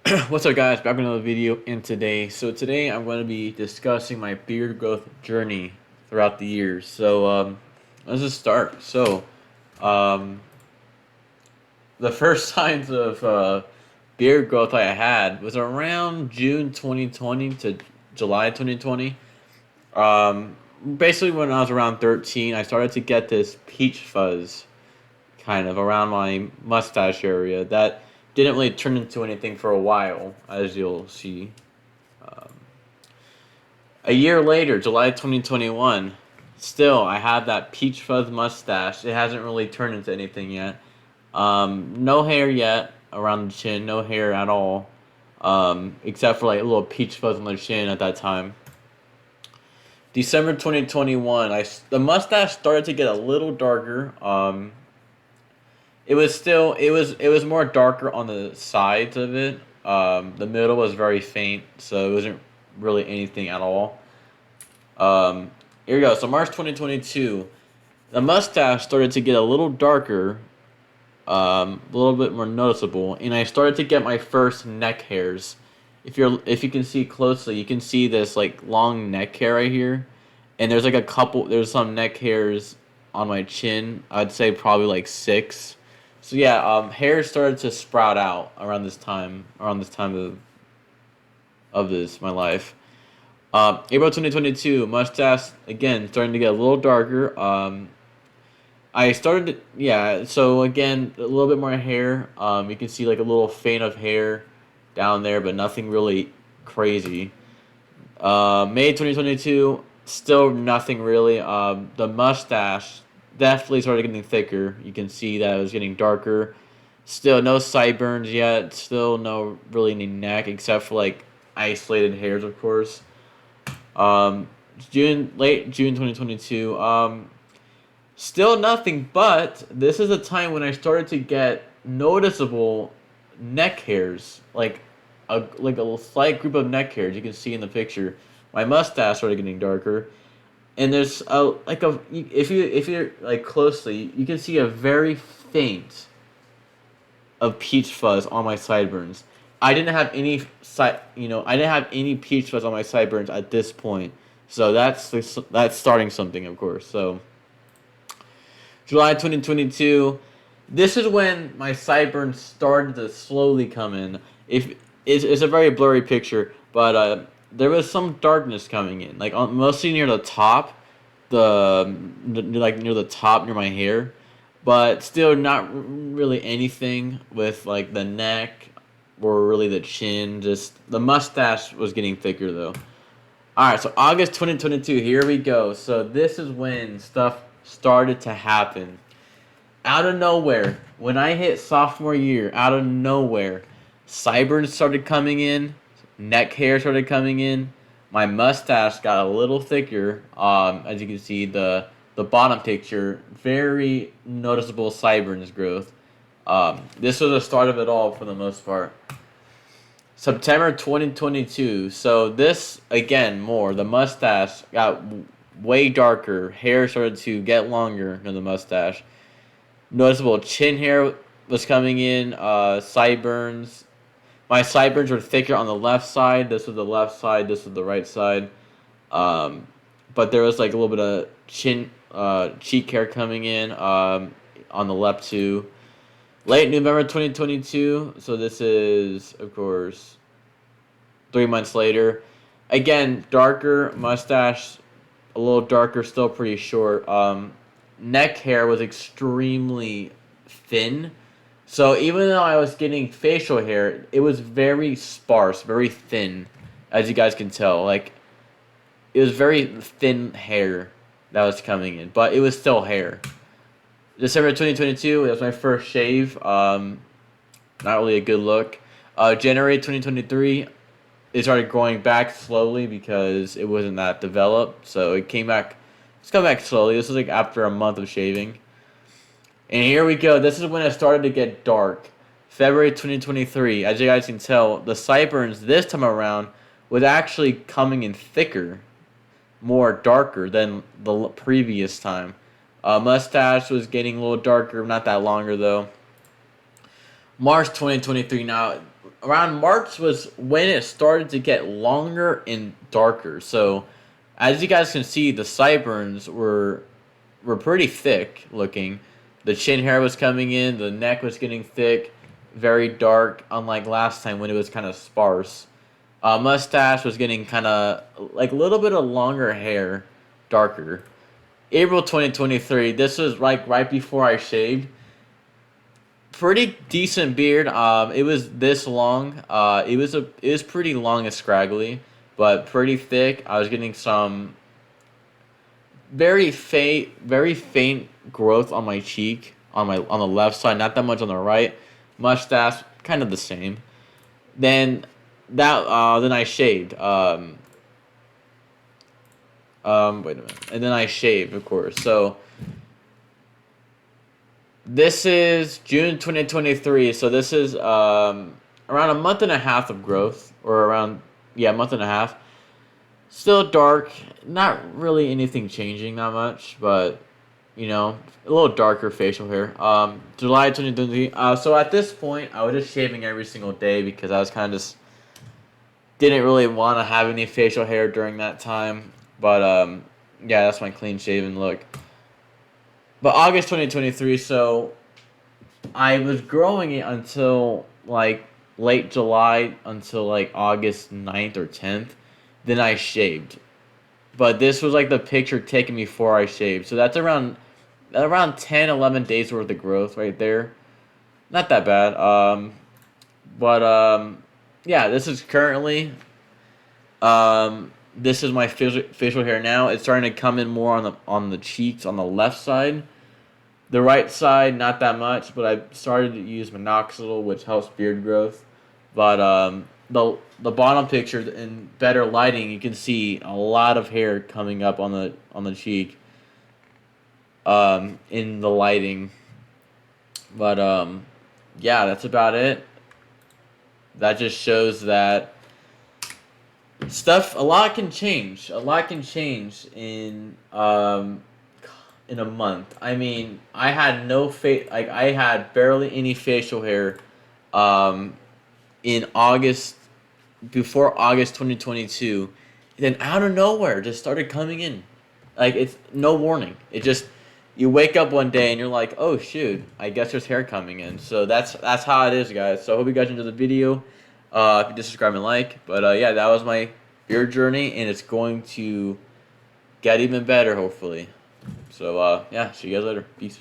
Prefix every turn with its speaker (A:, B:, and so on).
A: What's up, guys? Back with another video. And today I'm going to be discussing my beard growth journey throughout the years. Let's just start. Um, the first signs of beard growth I had was around June 2020 to July 2020. Um, Basically, when I was around 13, I started to get this peach fuzz kind of around my mustache area that didn't really turn into anything for a while, as you'll see. Um, a year later, July 2021, still I have that peach fuzz mustache. It hasn't really turned into anything yet. No hair yet around the chin, no hair at all, except for like a little peach fuzz on the chin at that time. December 2021, the mustache started to get a little darker. It was more darker on the sides of it. The middle was very faint, so it wasn't really anything at all. Here we go. So March 2022, the mustache started to get a little darker, a little bit more noticeable, and I started to get my first neck hairs. If you can see closely, you can see this like long neck hair right here, and there's some neck hairs on my chin. I'd say probably like six. So yeah, hair started to sprout out around this time of this my life. April 2022, mustache again starting to get a little darker. I started to, yeah, so again a little bit more hair. You can see like a little faint of hair down there, but nothing really crazy. May 2022, still nothing really. The mustache definitely started getting thicker. You can see that it was getting darker. Still no sideburns yet. Still no really any neck except for like isolated hairs, of course. Um, late June 2022. Still nothing, but this is a time when I started to get noticeable neck hairs, like a slight group of neck hairs. You can see in the picture. My mustache started getting darker, and there's a like a if you're like closely, you can see a very faint of peach fuzz on my sideburns. I didn't have any I didn't have any peach fuzz on my sideburns at this point. So that's starting something, of course. So July 2022, this is when my sideburns started to slowly come in. If it's a very blurry picture, but there was some darkness coming in, like mostly near the top, like near the top near my hair, but still not really anything with like the neck or really the chin. Just the mustache was getting thicker though. All right, so August 2022, here we go. So this is when stuff started to happen. Out of nowhere, when I hit sophomore year, out of nowhere, sideburns started coming in, neck hair started coming in, my mustache got a little thicker. As you can see, the bottom picture, very noticeable sideburns growth. This was the start of it all for the most part. September 2022. So this again more. The mustache got way darker. Hair started to get longer than the mustache. Noticeable chin hair was coming in. Sideburns. My sideburns were thicker on the left side. This was the left side. This was the right side. But there was like a little bit of cheek hair coming in on the left too. Late November 2022. So this is, of course, 3 months later. Again, darker mustache, a little darker, still pretty short. Neck hair was extremely thin. So even though I was getting facial hair, it was very sparse, very thin, as you guys can tell. Like, it was very thin hair that was coming in, but it was still hair. December 2022, it was my first shave. Not really a good look. January 2023, it started growing back slowly because it wasn't that developed. So it came back. It's come back slowly. This was like after a month of shaving. And here we go. This is when it started to get dark. February 2023. As you guys can tell, the sideburns this time around was actually coming in thicker, more darker than the previous time. Mustache was getting a little darker, not that longer though. March 2023. Now, around March was when it started to get longer and darker. So, as you guys can see, the sideburns were pretty thick looking. The chin hair was coming in, the neck was getting thick, very dark, unlike last time when it was kind of sparse. Mustache was getting kind of like a little bit of longer hair, darker. April 2023, this was like right before I shaved. Pretty decent beard. It was this long. It was pretty long and scraggly, but pretty thick. I was getting some very faint growth on my cheek on the left side, not that much on the right. Mustache, kind of the same. Then then I shaved. Wait a minute, and then I shaved, of course. So this is June 2023. So this is around a month and a half of growth, or around yeah, a month and a half. Still dark, not really anything changing that much, but a little darker facial hair. July 2023. So at this point, I was just shaving every single day because I was kind of just didn't really want to have any facial hair during that time. But yeah, that's my clean shaven look. But August 2023, so I was growing it until like late July until like August 9th or 10th. Then I shaved. But this was like the picture taken before I shaved. So that's around 10, 11 days worth of growth right there. Not that bad. But yeah, this is currently this is my facial hair now. It's starting to come in more on the cheeks on the left side. The right side, not that much, but I started to use minoxidil, which helps beard growth. But the bottom picture in better lighting, you can see a lot of hair coming up on the cheek. In the lighting, but yeah, that's about it. That just shows that a lot can change. A lot can change in a month. I mean, I had I had barely any facial hair in August, before August 2022. And then out of nowhere just started coming in. Like, it's no warning. It just, you wake up one day and you're like, oh shoot, I guess there's hair coming in. So that's how it is, guys. So I hope you guys enjoyed the video. If you just subscribe and like. But yeah, that was my beard journey, and it's going to get even better, hopefully. So yeah, see you guys later. Peace.